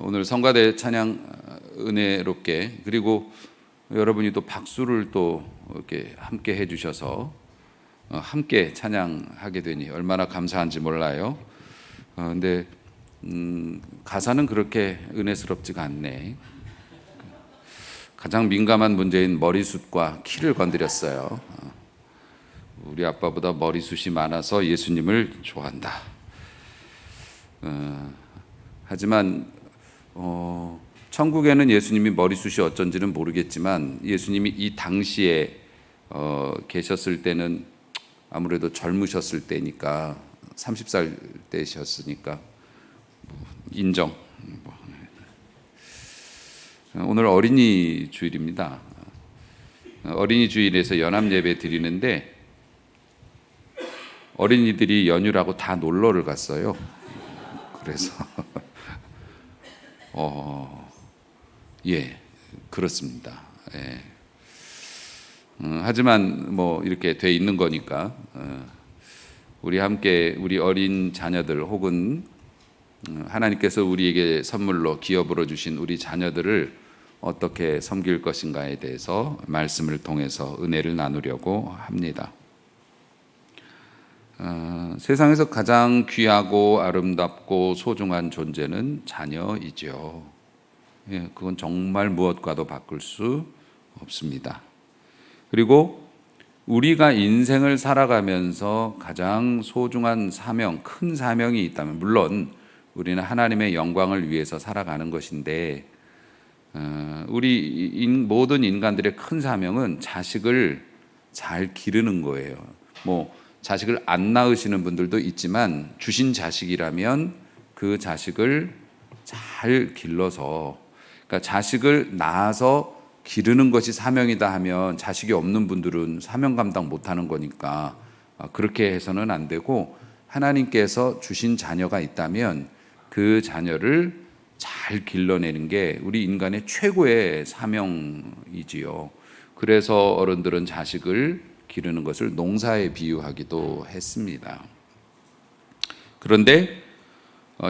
오늘 성가대 찬양 은혜롭게, 그리고 여러분이 또 박수를 또 이렇게 함께 해주셔서 함께 찬양하게 되니 얼마나 감사한지 몰라요. 근데 가사는 그렇게 은혜스럽지가 않네. 가장 민감한 문제인 머리숱과 키를 건드렸어요. 우리 아빠보다 머리숱이 많아서 예수님을 좋아한다. 하지만 천국에는 예수님이 머리숱이 어쩐지는 모르겠지만 예수님이 이 당시에 계셨을 때는 아무래도 젊으셨을 때니까 30살 때셨으니까 인정. 오늘 어린이 주일입니다. 어린이 주일에서 연합 예배 드리는데 어린이들이 연휴라고 다 놀러를 갔어요. 그래서 예, 그렇습니다. 예. 하지만 뭐 이렇게 돼 있는 거니까 우리 함께 우리 어린 자녀들 혹은 하나님께서 우리에게 선물로 기업으로 주신 우리 자녀들을 어떻게 섬길 것인가에 대해서 말씀을 통해서 은혜를 나누려고 합니다. 세상에서 가장 귀하고 아름답고 소중한 존재는 자녀이죠. 예, 그건 정말 무엇과도 바꿀 수 없습니다. 그리고 우리가 인생을 살아가면서 가장 소중한 사명, 큰 사명이 있다면, 물론 우리는 하나님의 영광을 위해서 살아가는 것인데, 우리 모든 인간들의 큰 사명은 자식을 잘 기르는 거예요. 뭐 자식을 안 낳으시는 분들도 있지만 주신 자식이라면 그 자식을 잘 길러서, 그러니까 자식을 낳아서 기르는 것이 사명이다 하면 자식이 없는 분들은 사명 감당 못하는 거니까 그렇게 해서는 안 되고, 하나님께서 주신 자녀가 있다면 그 자녀를 잘 길러내는 게 우리 인간의 최고의 사명이지요. 그래서 어른들은 자식을 기르는 것을 농사에 비유하기도 했습니다. 그런데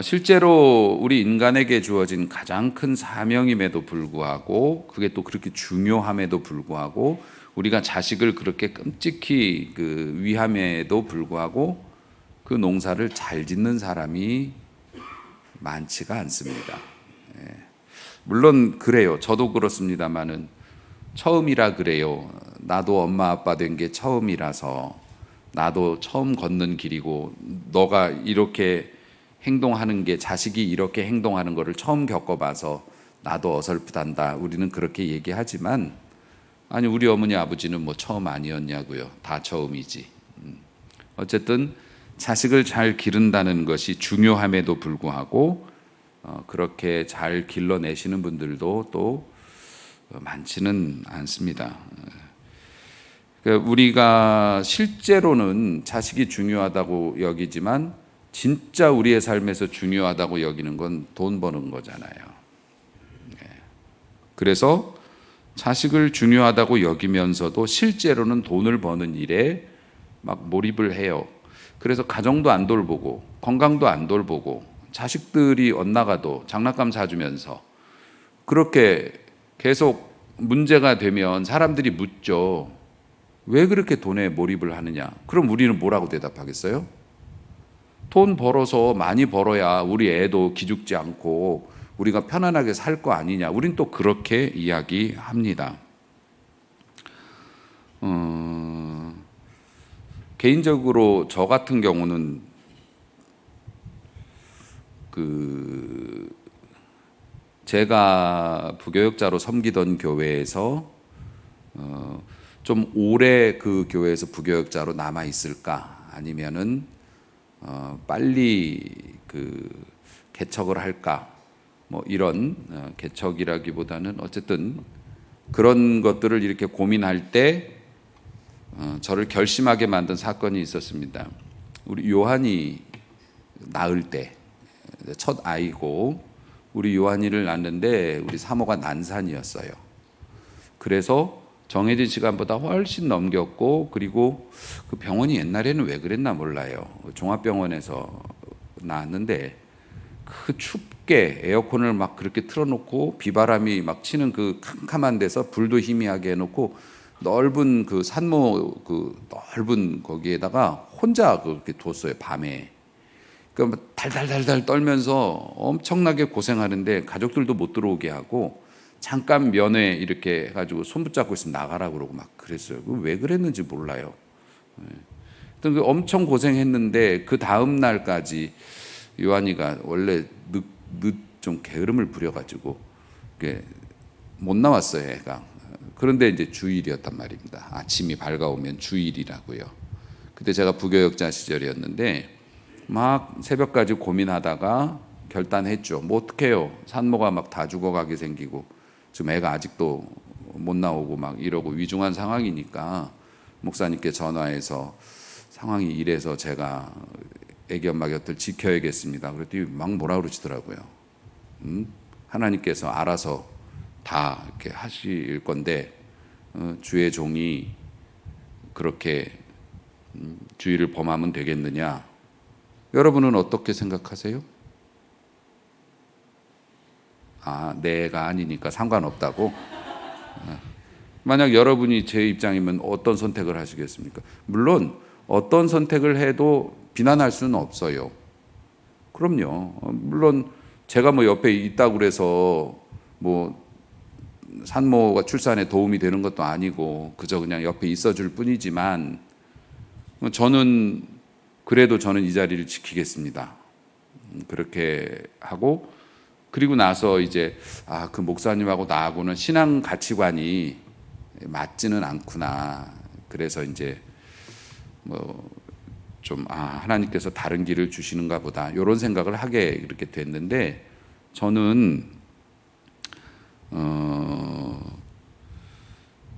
실제로 우리 인간에게 주어진 가장 큰 사명임에도 불구하고, 그게 또 그렇게 중요함에도 불구하고, 우리가 자식을 그렇게 끔찍히 위함에도 불구하고 그 농사를 잘 짓는 사람이 많지가 않습니다. 물론 그래요. 저도 그렇습니다만은 처음이라 그래요. 나도 엄마 아빠 된 게 처음이라서, 나도 처음 걷는 길이고, 너가 이렇게 행동하는 게, 자식이 이렇게 행동하는 거를 처음 겪어봐서 나도 어설프단다. 우리는 그렇게 얘기하지만, 아니 우리 어머니 아버지는 뭐 처음 아니었냐고요. 다 처음이지. 어쨌든 자식을 잘 기른다는 것이 중요함에도 불구하고 그렇게 잘 길러내시는 분들도 또 많지는 않습니다. 그러니까 우리가 실제로는 자식이 중요하다고 여기지만 진짜 우리의 삶에서 중요하다고 여기는 건 돈 버는 거잖아요. 그래서 자식을 중요하다고 여기면서도 실제로는 돈을 버는 일에 막 몰입을 해요. 그래서 가정도 안 돌보고 건강도 안 돌보고 자식들이 엇나가도 장난감 사주면서 그렇게 계속 문제가 되면 사람들이 묻죠. 왜 그렇게 돈에 몰입을 하느냐? 그럼 우리는 뭐라고 대답하겠어요? 돈 벌어서 많이 벌어야 우리 애도 기죽지 않고 우리가 편안하게 살 거 아니냐? 우린 또 그렇게 이야기합니다. 개인적으로 저 같은 경우는 제가 부교역자로 섬기던 교회에서 좀 오래 그 교회에서 부교역자로 남아 있을까, 아니면은 빨리 개척을 할까, 뭐 이런 개척이라기보다는 어쨌든 그런 것들을 이렇게 고민할 때 저를 결심하게 만든 사건이 있었습니다. 우리 요한이 낳을 때, 첫 아이고 우리 요한이를 낳는데 우리 사모가 난산이었어요. 그래서 정해진 시간보다 훨씬 넘겼고, 그리고 그 병원이 옛날에는 왜 그랬나 몰라요. 종합병원에서 낳았는데 그 춥게 에어컨을 막 그렇게 틀어놓고 비바람이 막 치는 그 캄캄한 데서 불도 희미하게 해놓고 넓은 그 산모 그 넓은 거기에다가 혼자 그렇게 뒀어요, 밤에. 그러니까 달달달달 떨면서 엄청나게 고생하는데 가족들도 못 들어오게 하고 잠깐 면회 이렇게 해가지고 손 붙잡고 있으면 나가라 그러고 막 그랬어요. 왜 그랬는지 몰라요. 하여튼 엄청 고생했는데 그 다음 날까지 요한이가 원래 늦 좀 게으름을 부려가지고 못 나왔어요, 애가. 그런데 이제 주일이었단 말입니다. 아침이 밝아오면 주일이라고요. 그때 제가 부교역자 시절이었는데 막 새벽까지 고민하다가 결단했죠. 뭐 어떡해요. 산모가 막 다 죽어가게 생기고 지금 애가 아직도 못 나오고 막 이러고 위중한 상황이니까 목사님께 전화해서 상황이 이래서 제가 애기 엄마 곁을 지켜야겠습니다. 그랬더니 막 뭐라 그러시더라고요. 하나님께서 알아서 다 이렇게 하실 건데 주의 종이 그렇게 주의를 범하면 되겠느냐? 여러분은 어떻게 생각하세요? 내가 아니니까 상관없다고? 만약 여러분이 제 입장이면 어떤 선택을 하시겠습니까? 물론 어떤 선택을 해도 비난할 수는 없어요. 그럼요. 물론 제가 뭐 옆에 있다고 그래서 뭐 산모가 출산에 도움이 되는 것도 아니고 그저 그냥 옆에 있어줄 뿐이지만 그래도 저는 이 자리를 지키겠습니다. 그렇게 하고 그리고 나서 이제 그 목사님하고 나하고는 신앙 가치관이 맞지는 않구나. 그래서 이제 하나님께서 다른 길을 주시는가 보다 이런 생각을 하게 이렇게 됐는데 저는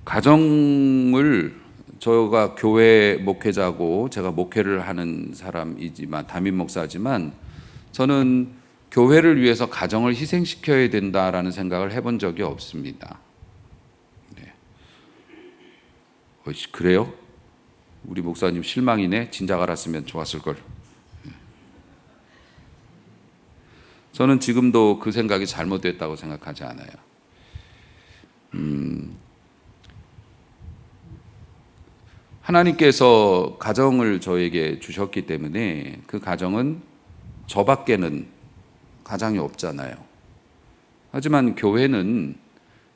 가정을 저가 교회 목회자고 제가 목회를 하는 사람이지만 담임 목사지만 저는 교회를 위해서 가정을 희생시켜야 된다라는 생각을 해본 적이 없습니다. 네. 그래요? 우리 목사님 실망이네. 진작 알았으면 좋았을 걸. 저는 지금도 그 생각이 잘못됐다고 생각하지 않아요. 하나님께서 가정을 저에게 주셨기 때문에 그 가정은 저밖에는 가장이 없잖아요. 하지만 교회는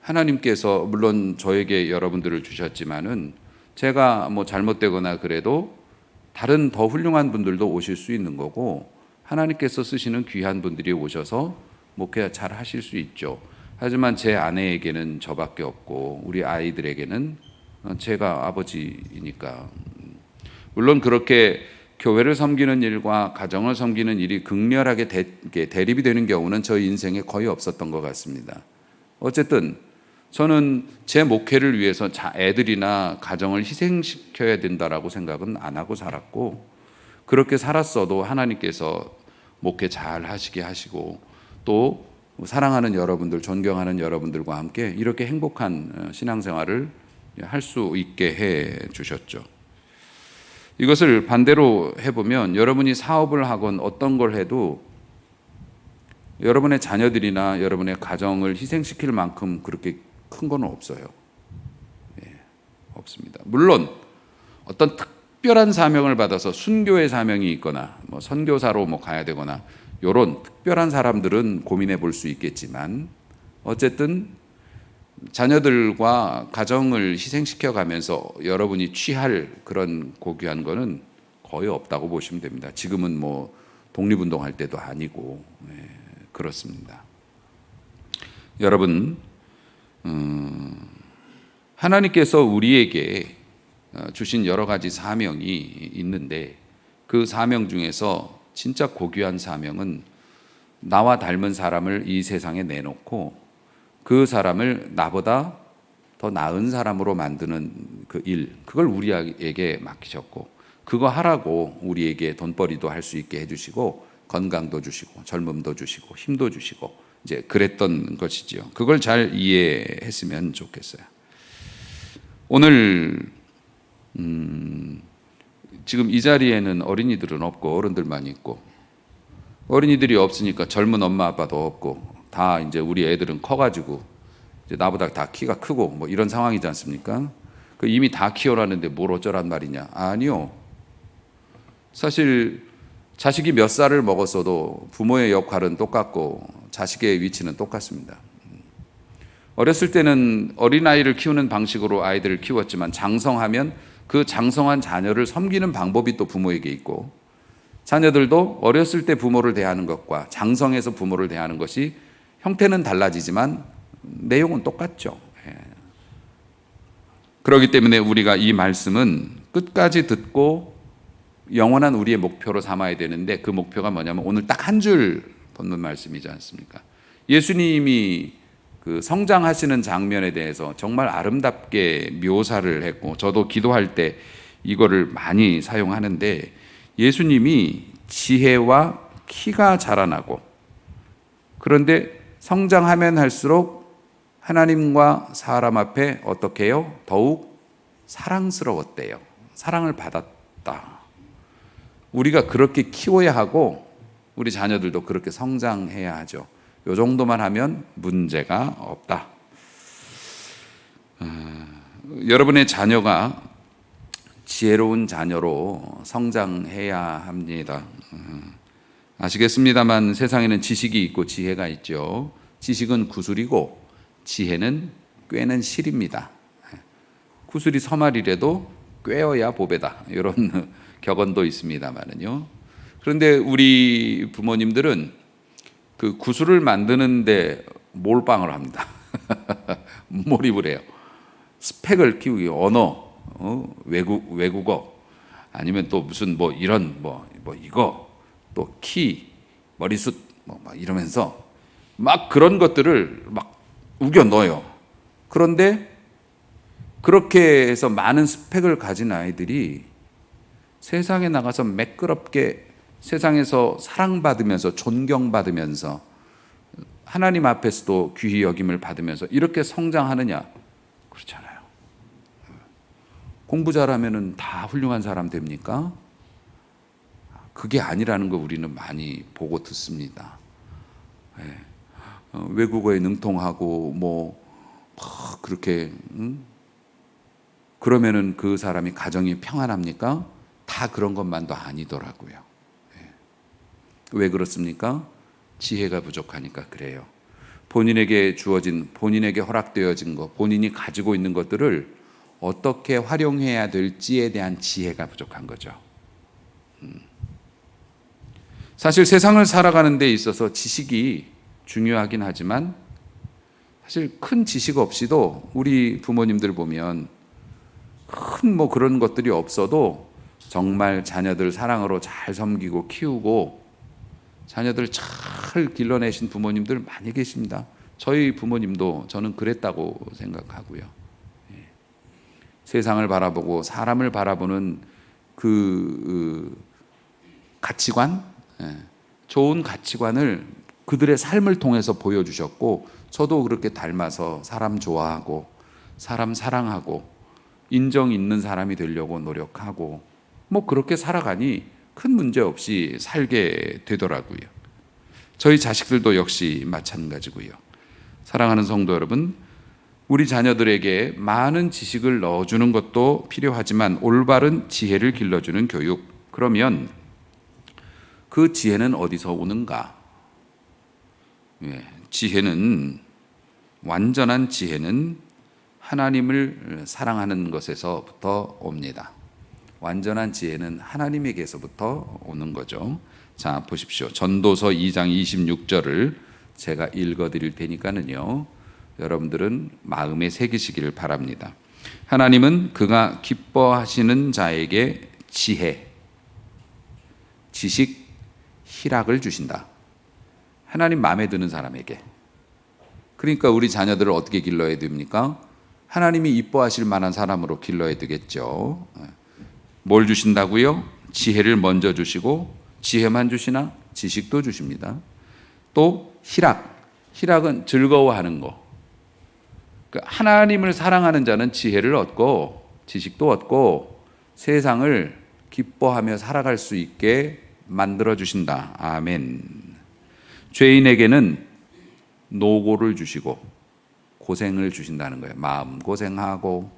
하나님께서 물론 저에게 여러분들을 주셨지만은 제가 뭐 잘못되거나 그래도 다른 더 훌륭한 분들도 오실 수 있는 거고 하나님께서 쓰시는 귀한 분들이 오셔서 목회 잘 하실 수 있죠. 하지만 제 아내에게는 저밖에 없고 우리 아이들에게는 제가 아버지이니까 물론 그렇게 교회를 섬기는 일과 가정을 섬기는 일이 극렬하게 대립이 되는 경우는 저희 인생에 거의 없었던 것 같습니다. 어쨌든 저는 제 목회를 위해서 애들이나 가정을 희생시켜야 된다라고 생각은 안 하고 살았고 그렇게 살았어도 하나님께서 목회 잘 하시게 하시고 또 사랑하는 여러분들, 존경하는 여러분들과 함께 이렇게 행복한 신앙생활을 할 수 있게 해 주셨죠. 이것을 반대로 해보면 여러분이 사업을 하건 어떤 걸 해도 여러분의 자녀들이나 여러분의 가정을 희생시킬 만큼 그렇게 큰 건 없어요. 없습니다. 물론 어떤 특별한 사명을 받아서 순교의 사명이 있거나 뭐 선교사로 가야 되거나 이런 특별한 사람들은 고민해 볼 수 있겠지만 어쨌든 자녀들과 가정을 희생시켜 가면서 여러분이 취할 그런 고귀한 거는 거의 없다고 보시면 됩니다. 지금은 뭐 독립운동할 때도 아니고 그렇습니다. 여러분 하나님께서 우리에게 주신 여러 가지 사명이 있는데 그 사명 중에서 진짜 고귀한 사명은 나와 닮은 사람을 이 세상에 내놓고 그 사람을 나보다 더 나은 사람으로 만드는 그 일, 그걸 우리에게 맡기셨고 그거 하라고 우리에게 돈벌이도 할 수 있게 해주시고 건강도 주시고 젊음도 주시고 힘도 주시고 이제 그랬던 것이지요. 그걸 잘 이해했으면 좋겠어요. 오늘 지금 이 자리에는 어린이들은 없고 어른들만 있고 어린이들이 없으니까 젊은 엄마 아빠도 없고 다 이제 우리 애들은 커가지고 이제 나보다 다 키가 크고 뭐 이런 상황이지 않습니까? 그 이미 다 키워놨는데 뭘 어쩌란 말이냐? 아니요. 사실 자식이 몇 살을 먹었어도 부모의 역할은 똑같고 자식의 위치는 똑같습니다. 어렸을 때는 어린아이를 키우는 방식으로 아이들을 키웠지만 장성하면 그 장성한 자녀를 섬기는 방법이 또 부모에게 있고, 자녀들도 어렸을 때 부모를 대하는 것과 장성해서 부모를 대하는 것이 형태는 달라지지만 내용은 똑같죠. 그렇기 때문에 우리가 이 말씀은 끝까지 듣고 영원한 우리의 목표로 삼아야 되는데, 그 목표가 뭐냐면 오늘 딱 한 줄 본문 말씀이지 않습니까? 예수님이 그 성장하시는 장면에 대해서 정말 아름답게 묘사를 했고, 저도 기도할 때 이거를 많이 사용하는데, 예수님이 지혜와 키가 자라나고, 그런데 성장하면 할수록 하나님과 사람 앞에 어떻게 해요? 더욱 사랑스러웠대요. 사랑을 받았다. 우리가 그렇게 키워야 하고 우리 자녀들도 그렇게 성장해야 하죠. 이 정도만 하면 문제가 없다. 여러분의 자녀가 지혜로운 자녀로 성장해야 합니다. 아시겠습니다만 세상에는 지식이 있고 지혜가 있죠. 지식은 구슬이고 지혜는 꿰는 실입니다. 구슬이 서말이라도 꿰어야 보배다, 이런 격언도 있습니다만은요. 그런데 우리 부모님들은 그 구슬을 만드는데 몰빵을 합니다. 몰입을 해요. 스펙을 키우기, 언어, 외국어, 아니면 또 무슨 뭐 이런 뭐 이거, 또 키, 머리숱 막 이러면서 막 그런 것들을 막 우겨 넣어요. 그런데 그렇게 해서 많은 스펙을 가진 아이들이 세상에 나가서 매끄럽게 세상에서 사랑받으면서 존경받으면서 하나님 앞에서도 귀히 여김을 받으면서 이렇게 성장하느냐? 그렇잖아요. 공부 잘하면은 다 훌륭한 사람 됩니까? 그게 아니라는 거 우리는 많이 보고 듣습니다. 외국어에 능통하고 그렇게 그러면은 그 사람이 가정이 평안합니까? 다 그런 것만도 아니더라고요. 왜 그렇습니까? 지혜가 부족하니까 그래요. 본인에게 주어진, 본인에게 허락되어진 것, 본인이 가지고 있는 것들을 어떻게 활용해야 될지에 대한 지혜가 부족한 거죠. 사실 세상을 살아가는 데 있어서 지식이 중요하긴 하지만 사실 큰 지식 없이도 우리 부모님들 보면 큰 그런 것들이 없어도 정말 자녀들 사랑으로 잘 섬기고 키우고 자녀들 잘 길러내신 부모님들 많이 계십니다. 저희 부모님도 저는 그랬다고 생각하고요. 세상을 바라보고 사람을 바라보는 그 가치관, 좋은 가치관을 그들의 삶을 통해서 보여주셨고, 저도 그렇게 닮아서 사람 좋아하고 사람 사랑하고 인정 있는 사람이 되려고 노력하고 그렇게 살아가니 큰 문제 없이 살게 되더라고요. 저희 자식들도 역시 마찬가지고요. 사랑하는 성도 여러분, 우리 자녀들에게 많은 지식을 넣어주는 것도 필요하지만 올바른 지혜를 길러주는 교육, 그러면 그 지혜는 어디서 오는가? 지혜는, 완전한 지혜는 하나님을 사랑하는 것에서부터 옵니다. 완전한 지혜는 하나님에게서부터 오는 거죠. 자, 보십시오. 전도서 2장 26절을 제가 읽어드릴 테니까는요, 여러분들은 마음에 새기시기를 바랍니다. 하나님은 그가 기뻐하시는 자에게 지혜, 지식, 희락을 주신다. 하나님 마음에 드는 사람에게. 그러니까 우리 자녀들을 어떻게 길러야 됩니까? 하나님이 이뻐하실 만한 사람으로 길러야 되겠죠. 뭘 주신다고요? 지혜를 먼저 주시고, 지혜만 주시나? 지식도 주십니다. 또 희락, 희락은 즐거워하는 거. 하나님을 사랑하는 자는 지혜를 얻고 지식도 얻고 세상을 기뻐하며 살아갈 수 있게 만들어 주신다. 아멘. 죄인에게는 노고를 주시고 고생을 주신다는 거예요. 마음 고생하고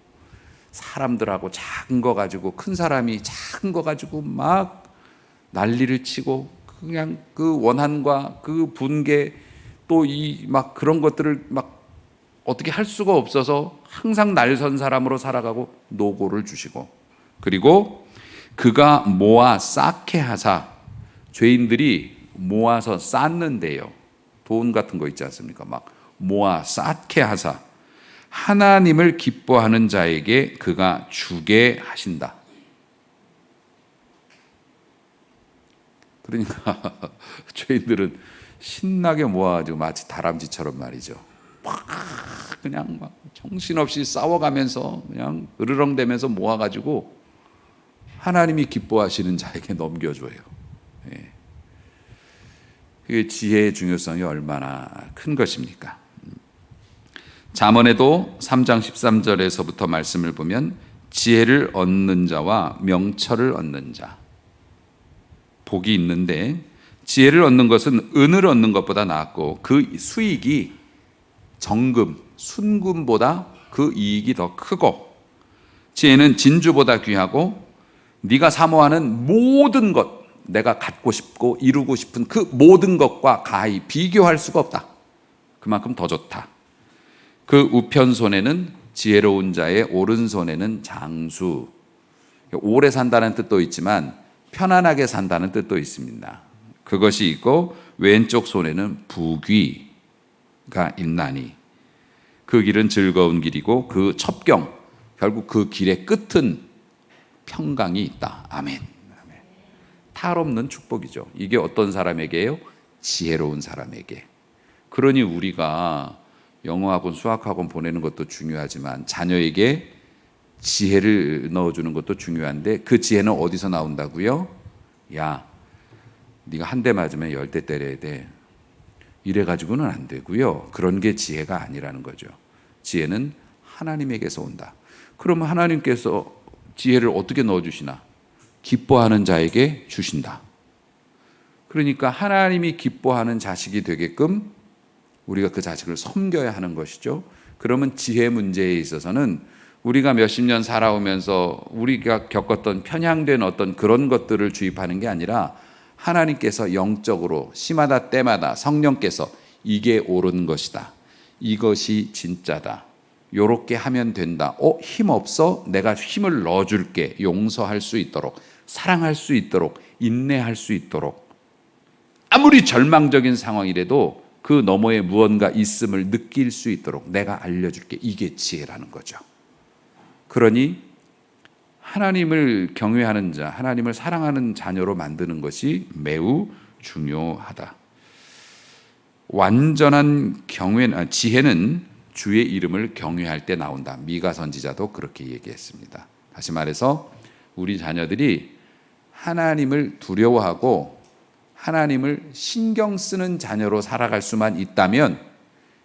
사람들하고 작은 거 가지고, 큰 사람이 작은 거 가지고 막 난리를 치고 그냥 그 원한과 그 분개 또 이 막 그런 것들을 막 어떻게 할 수가 없어서 항상 날선 사람으로 살아가고 노고를 주시고, 그리고 그가 모아 쌓게 하사, 죄인들이 모아서 쌓는데요. 돈 같은 거 있지 않습니까? 막 모아 쌓게 하사 하나님을 기뻐하는 자에게 그가 주게 하신다. 그러니까 죄인들은 신나게 모아가지고 마치 다람쥐처럼 말이죠. 막 그냥 막 정신없이 싸워가면서 그냥 으르렁대면서 모아가지고 하나님이 기뻐하시는 자에게 넘겨줘요. 예. 그게 지혜의 중요성이 얼마나 큰 것입니까? 잠언에도 3장 13절에서부터 말씀을 보면 지혜를 얻는 자와 명철을 얻는 자, 복이 있는데, 지혜를 얻는 것은 은을 얻는 것보다 낫고 그 수익이 정금, 순금보다 그 이익이 더 크고, 지혜는 진주보다 귀하고 네가 사모하는 모든 것, 내가 갖고 싶고 이루고 싶은 그 모든 것과 가히 비교할 수가 없다. 그만큼 더 좋다. 그 우편손에는 지혜로운 자의 오른손에는 장수. 오래 산다는 뜻도 있지만 편안하게 산다는 뜻도 있습니다. 그것이 있고 왼쪽 손에는 부귀가 있나니 그 길은 즐거운 길이고 그 첩경, 결국 그 길의 끝은 평강이 있다. 아멘. 아멘. 탈없는 축복이죠. 이게 어떤 사람에게요? 지혜로운 사람에게. 그러니 우리가 영어학원, 수학학원 보내는 것도 중요하지만 자녀에게 지혜를 넣어주는 것도 중요한데, 그 지혜는 어디서 나온다고요? 야, 네가 한 대 맞으면 10대 때려야 돼. 이래가지고는 안 되고요. 그런 게 지혜가 아니라는 거죠. 지혜는 하나님에게서 온다. 그러면 하나님께서 지혜를 어떻게 넣어주시나? 기뻐하는 자에게 주신다. 그러니까 하나님이 기뻐하는 자식이 되게끔 우리가 그 자식을 섬겨야 하는 것이죠. 그러면 지혜 문제에 있어서는 우리가 몇십 년 살아오면서 우리가 겪었던 편향된 어떤 그런 것들을 주입하는 게 아니라 하나님께서 영적으로 시마다 때마다 성령께서 이게 옳은 것이다, 이것이 진짜다, 요렇게 하면 된다, 힘 없어? 내가 힘을 넣어줄게. 용서할 수 있도록, 사랑할 수 있도록, 인내할 수 있도록, 아무리 절망적인 상황이라도 그 너머에 무언가 있음을 느낄 수 있도록 내가 알려줄게. 이게 지혜라는 거죠. 그러니 하나님을 경외하는 자, 하나님을 사랑하는 자녀로 만드는 것이 매우 중요하다. 완전한 지혜는 주의 이름을 경외할 때 나온다. 미가 선지자도 그렇게 얘기했습니다. 다시 말해서 우리 자녀들이 하나님을 두려워하고 하나님을 신경 쓰는 자녀로 살아갈 수만 있다면,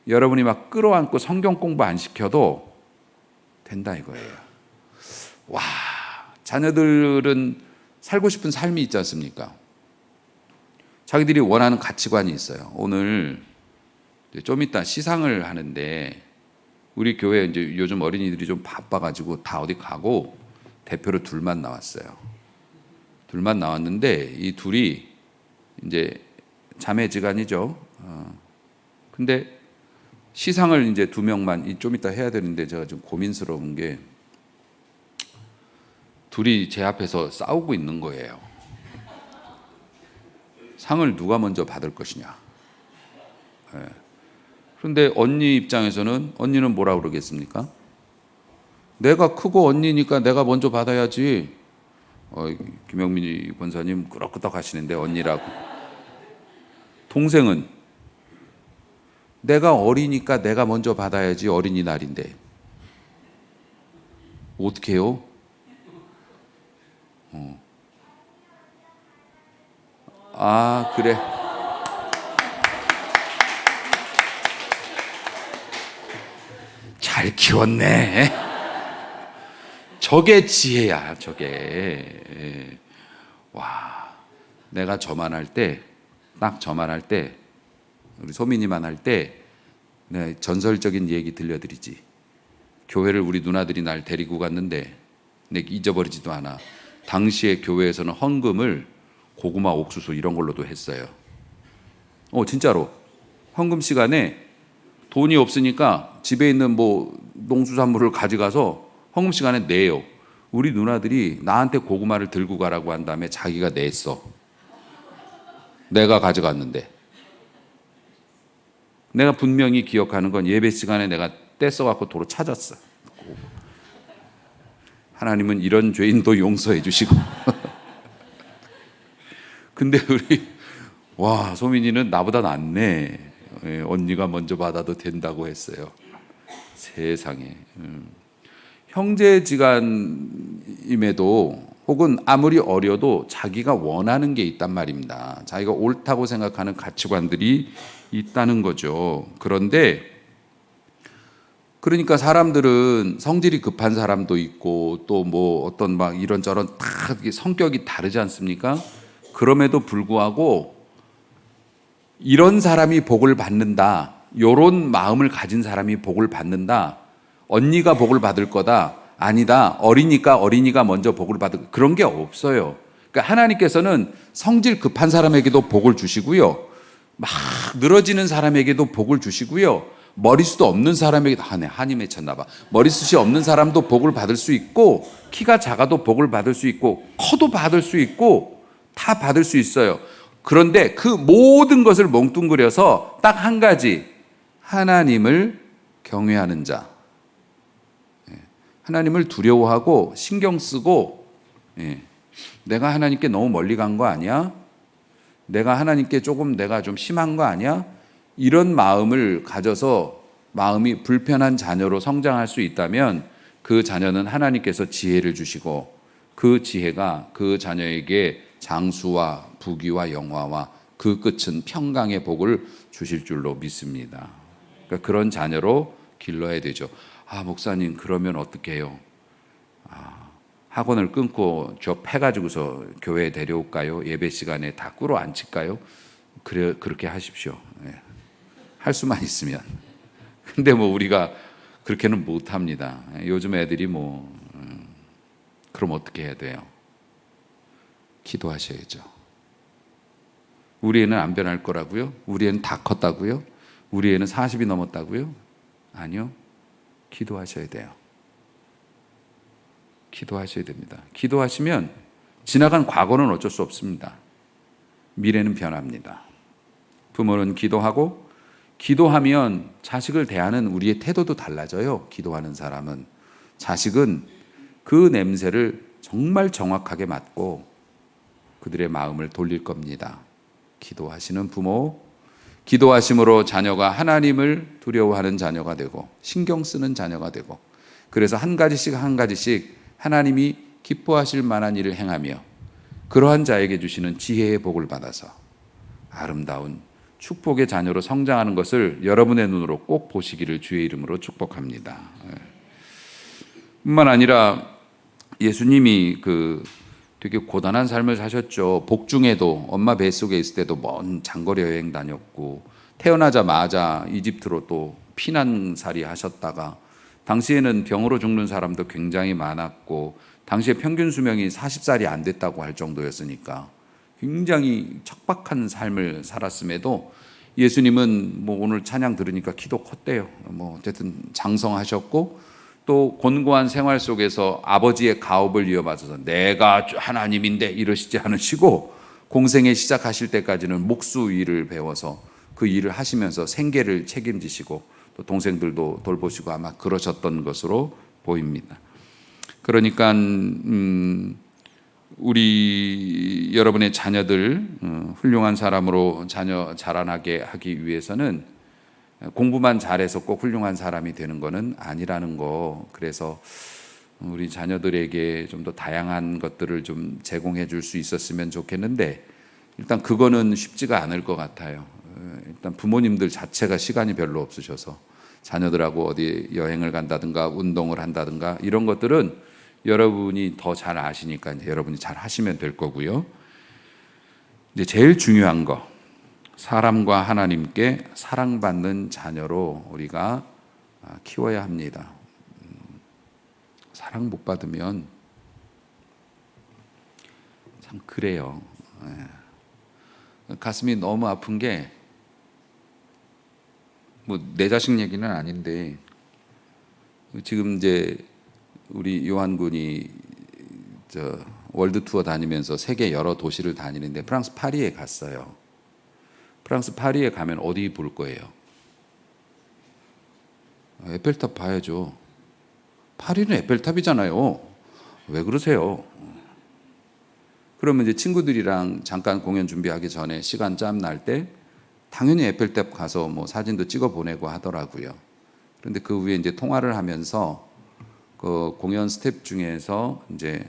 여러분이 막 끌어안고 성경 공부 안 시켜도 된다 이거예요. 와, 자녀들은 살고 싶은 삶이 있지 않습니까? 자기들이 원하는 가치관이 있어요. 오늘 좀 이따 시상을 하는데 우리 교회 이제 요즘 어린이들이 좀 바빠가지고 다 어디 가고 대표로 둘만 나왔어요. 둘만 나왔는데 이 둘이 이제 자매지간이죠. 근데 시상을 이제 2명만 좀 이따 해야 되는데 제가 좀 고민스러운 게 둘이 제 앞에서 싸우고 있는 거예요. 상을 누가 먼저 받을 것이냐. 네. 그런데 언니 입장에서는 언니는 뭐라 그러겠습니까? 내가 크고 언니니까 내가 먼저 받아야지. 김영민이 권사님 끄덕끄덕 하시는데 언니라고. 동생은 내가 어리니까 내가 먼저 받아야지, 어린이날인데. 어떻게 해요? 아, 그래. 잘 키웠네. 저게 지혜야, 저게. 와, 내가 저만할 때, 딱 저만할 때 우리 소민이만 할 때 네, 전설적인 얘기 들려드리지. 교회를 우리 누나들이 날 데리고 갔는데 내 잊어버리지도 않아. 당시에 교회에서는 헌금을 고구마, 옥수수 이런 걸로도 했어요. 진짜로 헌금 시간에 돈이 없으니까 집에 있는 뭐 농수산물을 가져가서 헌금 시간에 내요. 우리 누나들이 나한테 고구마를 들고 가라고 한 다음에 자기가 냈어. 내가 가져갔는데. 내가 분명히 기억하는 건 예배 시간에 내가 떼써갖고 도로 찾았어. 하나님은 이런 죄인도 용서해 주시고. 근데 와, 소민이는 나보다 낫네. 언니가 먼저 받아도 된다고 했어요. 세상에. 형제지간임에도 혹은 아무리 어려도 자기가 원하는 게 있단 말입니다. 자기가 옳다고 생각하는 가치관들이 있다는 거죠. 그러니까 사람들은 성질이 급한 사람도 있고 또 뭐 어떤 막 이런저런 다 성격이 다르지 않습니까? 그럼에도 불구하고 이런 사람이 복을 받는다, 이런 마음을 가진 사람이 복을 받는다, 언니가 복을 받을 거다, 아니다, 어린이가 먼저 복을 받을, 그런 게 없어요. 그러니까 하나님께서는 성질 급한 사람에게도 복을 주시고요, 막 늘어지는 사람에게도 복을 주시고요, 머리숱 없는 사람에게도, 한이 맺혔나 봐, 머리숱이 없는 사람도 복을 받을 수 있고, 키가 작아도 복을 받을 수 있고, 커도 받을 수 있고, 다 받을 수 있어요. 그런데 그 모든 것을 몽뚱그려서 딱 한 가지, 하나님을 경외하는 자, 하나님을 두려워하고 신경 쓰고, 내가 하나님께 너무 멀리 간 거 아니야? 내가 하나님께 내가 좀 심한 거 아니야? 이런 마음을 가져서 마음이 불편한 자녀로 성장할 수 있다면 그 자녀는 하나님께서 지혜를 주시고 그 지혜가 그 자녀에게 장수와 부귀와 영화와 그 끝은 평강의 복을 주실 줄로 믿습니다. 그러니까 그런 자녀로 길러야 되죠. 목사님 그러면 어떻게 해요? 학원을 끊고 저 패가지고서 교회에 데려올까요? 예배 시간에 다 꿇어 앉힐까요? 그렇게 하십시오. 할 수만 있으면. 근데 우리가 그렇게는 못합니다. 요즘 애들이 그럼 어떻게 해야 돼요? 기도하셔야죠. 우리 애는 안 변할 거라고요? 우리 애는 다 컸다고요? 우리 애는 40이 넘었다고요? 아니요. 기도하셔야 돼요. 기도하셔야 됩니다. 기도하시면 지나간 과거는 어쩔 수 없습니다. 미래는 변합니다. 부모는 기도하면 자식을 대하는 우리의 태도도 달라져요. 기도하는 사람은. 자식은 그 냄새를 정말 정확하게 맡고 그들의 마음을 돌릴 겁니다. 기도하시는 부모, 기도하심으로 자녀가 하나님을 두려워하는 자녀가 되고 신경 쓰는 자녀가 되고, 그래서 한 가지씩 하나님이 기뻐하실 만한 일을 행하며 그러한 자에게 주시는 지혜의 복을 받아서 아름다운 축복의 자녀로 성장하는 것을 여러분의 눈으로 꼭 보시기를 주의 이름으로 축복합니다. 뿐만 아니라 예수님이 되게 고단한 삶을 사셨죠. 복중에도 엄마 뱃속에 있을 때도 먼 장거리 여행 다녔고, 태어나자마자 이집트로 또 피난살이 하셨다가, 당시에는 병으로 죽는 사람도 굉장히 많았고, 당시에 평균 수명이 40살이 안 됐다고 할 정도였으니까 굉장히 척박한 삶을 살았음에도 예수님은 오늘 찬양 들으니까 키도 컸대요. 어쨌든 장성하셨고, 또 곤고한 생활 속에서 아버지의 가업을 이어받아서 내가 하나님인데 이러시지 않으시고, 공생에 시작하실 때까지는 목수 일을 배워서 그 일을 하시면서 생계를 책임지시고 또 동생들도 돌보시고 아마 그러셨던 것으로 보입니다. 그러니까 우리 여러분의 자녀들 훌륭한 사람으로 자녀 자라나게 하기 위해서는 공부만 잘해서 꼭 훌륭한 사람이 되는 것은 아니라는 거. 그래서 우리 자녀들에게 좀 더 다양한 것들을 좀 제공해 줄 수 있었으면 좋겠는데, 일단 그거는 쉽지가 않을 것 같아요. 일단 부모님들 자체가 시간이 별로 없으셔서 자녀들하고 어디 여행을 간다든가 운동을 한다든가 이런 것들은 여러분이 더 잘 아시니까 이제 여러분이 잘 하시면 될 거고요. 이제 제일 중요한 거, 사람과 하나님께 사랑받는 자녀로 우리가 키워야 합니다. 사랑 못 받으면 참 그래요. 가슴이 너무 아픈 게, 뭐 내 자식 얘기는 아닌데, 지금 이제 우리 요한 군이 월드 투어 다니면서 세계 여러 도시를 다니는데 프랑스 파리에 갔어요. 프랑스 파리에 가면 어디 볼 거예요? 에펠탑 봐야죠. 파리는 에펠탑이잖아요. 왜 그러세요? 그러면 이제 친구들이랑 잠깐 공연 준비하기 전에 시간 짬 날 때 당연히 에펠탑 가서 뭐 사진도 찍어 보내고 하더라고요. 그런데 그 후에 이제 통화를 하면서 그 공연 스텝 중에서 이제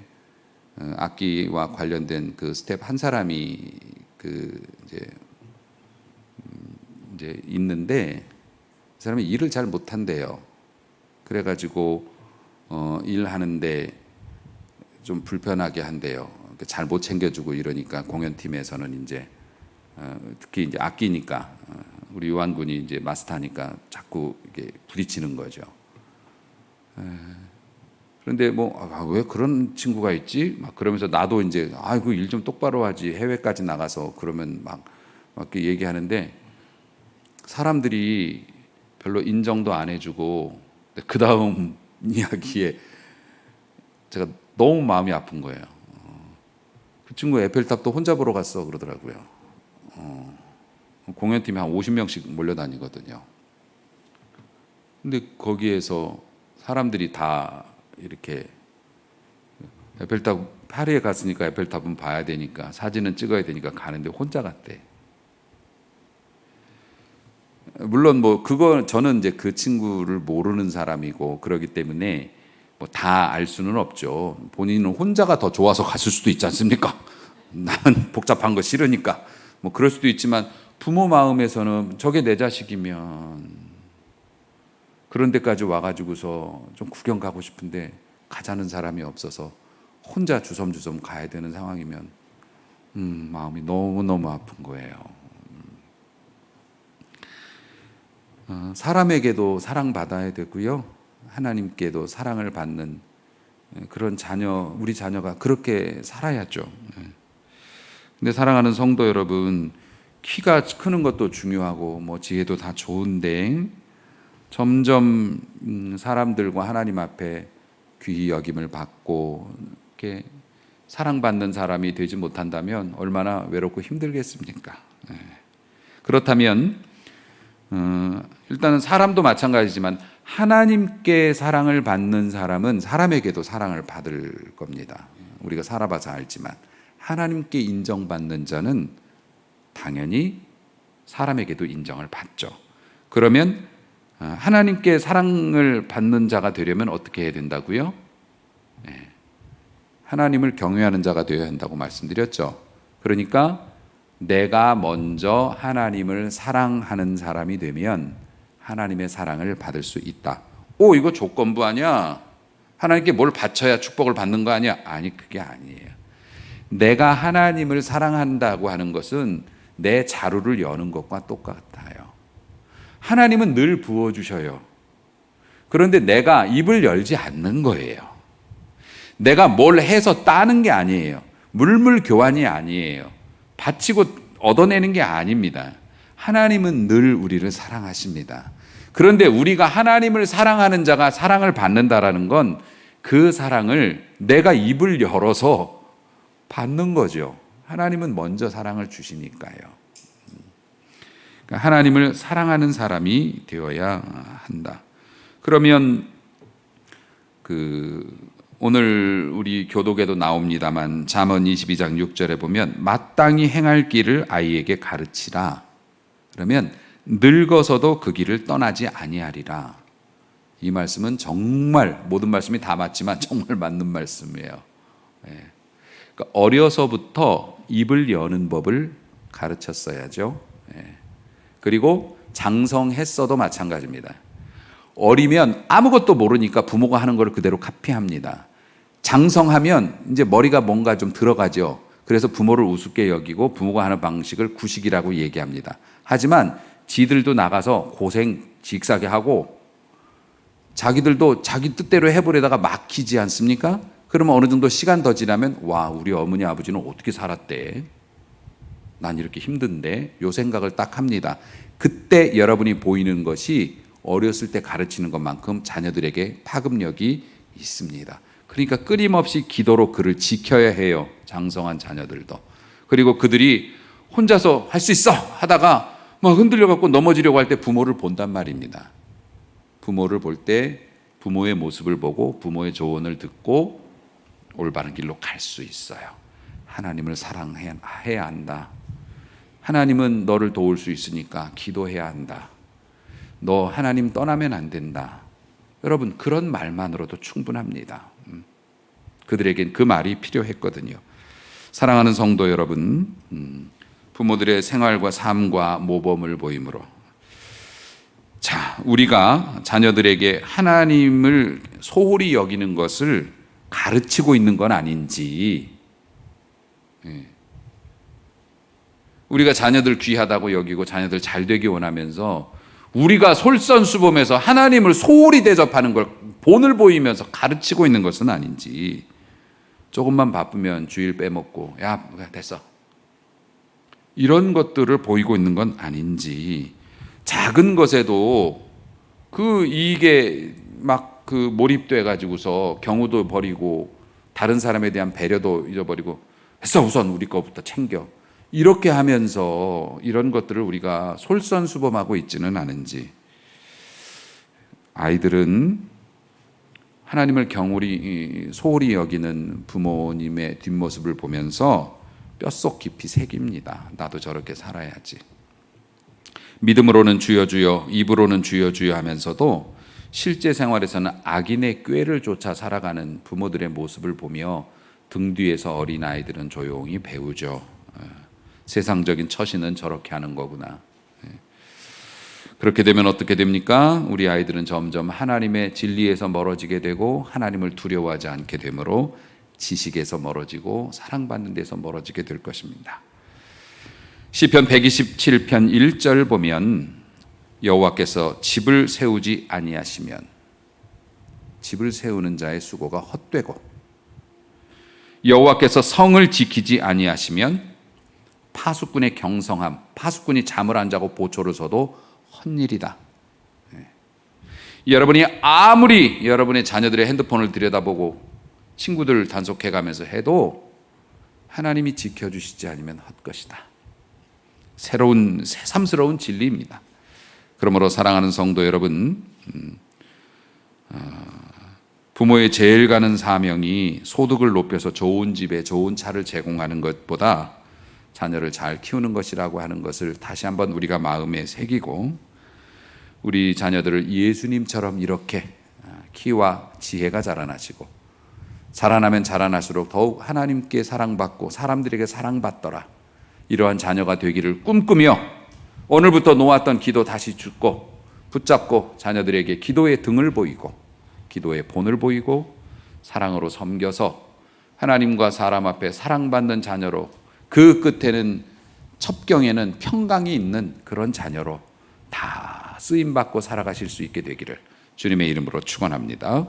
악기와 관련된 그 스텝 한 사람이 그 이제 있는데, 그 사람이 일을 잘 못한대요. 그래가지고 일하는데 좀 불편하게 한대요. 잘 못 챙겨주고 이러니까 공연팀에서는 이제 특히 이제 악기니까 우리 요한 군이 이제 마스터니까 자꾸 이게 부딪히는 거죠. 그런데 뭐 왜 그런 친구가 있지? 막 그러면서 나도 이제 아이고 일 좀 똑바로 하지, 해외까지 나가서 그러면 막 이렇게 얘기하는데, 사람들이 별로 인정도 안 해주고, 그 다음 이야기에 제가 너무 마음이 아픈 거예요. 그 친구 에펠탑도 혼자 보러 갔어 그러더라고요. 공연팀이 한 50명씩 몰려다니거든요. 근데 거기에서 사람들이 다 이렇게 에펠탑, 파리에 갔으니까 에펠탑은 봐야 되니까 사진은 찍어야 되니까 가는데 혼자 갔대. 물론 뭐 그거 저는 이제 그 친구를 모르는 사람이고 그러기 때문에 뭐 다 알 수는 없죠. 본인은 혼자가 더 좋아서 갔을 수도 있지 않습니까? 나는 복잡한 거 싫으니까 뭐 그럴 수도 있지만, 부모 마음에서는 저게 내 자식이면 그런 데까지 와가지고서 좀 구경 가고 싶은데 가자는 사람이 없어서 혼자 주섬주섬 가야 되는 상황이면 마음이 너무너무 아픈 거예요. 사람에게도 사랑받아야 되고요, 하나님께도 사랑을 받는 그런 자녀, 우리 자녀가 그렇게 살아야죠. 근데 사랑하는 성도 여러분, 키가 크는 것도 중요하고 뭐 지혜도 다 좋은데 점점 사람들과 하나님 앞에 귀히 여김을 받고 이렇게 사랑받는 사람이 되지 못한다면 얼마나 외롭고 힘들겠습니까? 그렇다면 일단은 사람도 마찬가지지만 하나님께 사랑을 받는 사람은 사람에게도 사랑을 받을 겁니다. 우리가 살아봐서 알지만 하나님께 인정받는 자는 당연히 사람에게도 인정을 받죠. 그러면 하나님께 사랑을 받는 자가 되려면 어떻게 해야 된다고요? 하나님을 경외하는 자가 되어야 한다고 말씀드렸죠. 그러니까 내가 먼저 하나님을 사랑하는 사람이 되면 하나님의 사랑을 받을 수 있다. 오, 이거 조건부 아니야? 하나님께 뭘 바쳐야 축복을 받는 거 아니야? 아니, 그게 아니에요. 내가 하나님을 사랑한다고 하는 것은 내 자루를 여는 것과 똑같아요. 하나님은 늘 부어주셔요. 그런데 내가 입을 열지 않는 거예요. 내가 뭘 해서 따는 게 아니에요. 물물 교환이 아니에요. 바치고 얻어내는 게 아닙니다. 하나님은 늘 우리를 사랑하십니다. 그런데 우리가 하나님을 사랑하는 자가 사랑을 받는다라는 건 그 사랑을 내가 입을 열어서 받는 거죠. 하나님은 먼저 사랑을 주시니까요. 그러니까 하나님을 사랑하는 사람이 되어야 한다. 그러면 오늘 우리 교독에도 나옵니다만 잠언 22장 6절에 보면 마땅히 행할 길을 아이에게 가르치라. 그러면 늙어서도 그 길을 떠나지 아니하리라. 이 말씀은 정말 모든 말씀이 다 맞지만 정말 맞는 말씀이에요. 그러니까 어려서부터 입을 여는 법을 가르쳤어야죠. 그리고 장성했어도 마찬가지입니다. 어리면 아무것도 모르니까 부모가 하는 걸 그대로 카피합니다. 장성하면 이제 머리가 뭔가 좀 들어가죠. 그래서 부모를 우습게 여기고 부모가 하는 방식을 구식이라고 얘기합니다. 하지만 지들도 나가서 고생 직사게 하고 자기들도 자기 뜻대로 해보려다가 막히지 않습니까? 그러면 어느 정도 시간 더 지나면 와, 우리 어머니 아버지는 어떻게 살았대? 난 이렇게 힘든데? 요 생각을 딱 합니다. 그때 여러분이 보이는 것이 어렸을 때 가르치는 것만큼 자녀들에게 파급력이 있습니다. 그러니까 끊임없이 기도로 그를 지켜야 해요. 장성한 자녀들도. 그리고 그들이 혼자서 할 수 있어 하다가 막 흔들려갖고 넘어지려고 할 때 부모를 본단 말입니다. 부모를 볼 때 부모의 모습을 보고 부모의 조언을 듣고 올바른 길로 갈 수 있어요. 하나님을 사랑해야 한다. 하나님은 너를 도울 수 있으니까 기도해야 한다. 너 하나님 떠나면 안 된다. 여러분, 그런 말만으로도 충분합니다. 그들에겐 그 말이 필요했거든요. 사랑하는 성도 여러분, 부모들의 생활과 삶과 모범을 보이므로 자, 우리가 자녀들에게 하나님을 소홀히 여기는 것을 가르치고 있는 건 아닌지, 우리가 자녀들 귀하다고 여기고 자녀들 잘 되기 원하면서 우리가 솔선수범해서 하나님을 소홀히 대접하는 걸 본을 보이면서 가르치고 있는 것은 아닌지, 조금만 바쁘면 주일 빼먹고 야 됐어 이런 것들을 보이고 있는 건 아닌지, 작은 것에도 그 이익에 막 그 몰입돼 가지고서 경우도 버리고 다른 사람에 대한 배려도 잊어버리고 했어, 우선 우리 거부터 챙겨, 이렇게 하면서 이런 것들을 우리가 솔선수범하고 있지는 않은지. 아이들은 하나님을 소홀히 여기는 부모님의 뒷모습을 보면서 뼛속 깊이 새깁니다. 나도 저렇게 살아야지. 믿음으로는 주여 주여, 입으로는 주여 주여 하면서도 실제 생활에서는 악인의 꾀를 쫓아 살아가는 부모들의 모습을 보며 등 뒤에서 어린아이들은 조용히 배우죠. 세상적인 처신은 저렇게 하는 거구나. 그렇게 되면 어떻게 됩니까? 우리 아이들은 점점 하나님의 진리에서 멀어지게 되고 하나님을 두려워하지 않게 되므로 지식에서 멀어지고 사랑받는 데서 멀어지게 될 것입니다. 시편 127편 1절 보면 여호와께서 집을 세우지 아니하시면 집을 세우는 자의 수고가 헛되고 여호와께서 성을 지키지 아니하시면 파수꾼의 경성함, 파수꾼이 잠을 안 자고 보초를 서도 헛일이다. 여러분이 아무리 여러분의 자녀들의 핸드폰을 들여다보고 친구들을 단속해가면서 해도 하나님이 지켜주시지 않으면 헛것이다. 새삼스러운 진리입니다. 그러므로 사랑하는 성도 여러분, 부모의 제일 가는 사명이 소득을 높여서 좋은 집에 좋은 차를 제공하는 것보다 자녀를 잘 키우는 것이라고 하는 것을 다시 한번 우리가 마음에 새기고, 우리 자녀들을 예수님처럼 이렇게 키와 지혜가 자라나시고 자라나면 자라날수록 더욱 하나님께 사랑받고 사람들에게 사랑받더라, 이러한 자녀가 되기를 꿈꾸며 오늘부터 놓았던 기도 다시 붙잡고 자녀들에게 기도의 등을 보이고 기도의 본을 보이고 사랑으로 섬겨서 하나님과 사람 앞에 사랑받는 자녀로, 그 끝에는 첩경에는 평강이 있는 그런 자녀로 다 쓰임받고 살아가실 수 있게 되기를 주님의 이름으로 축원합니다.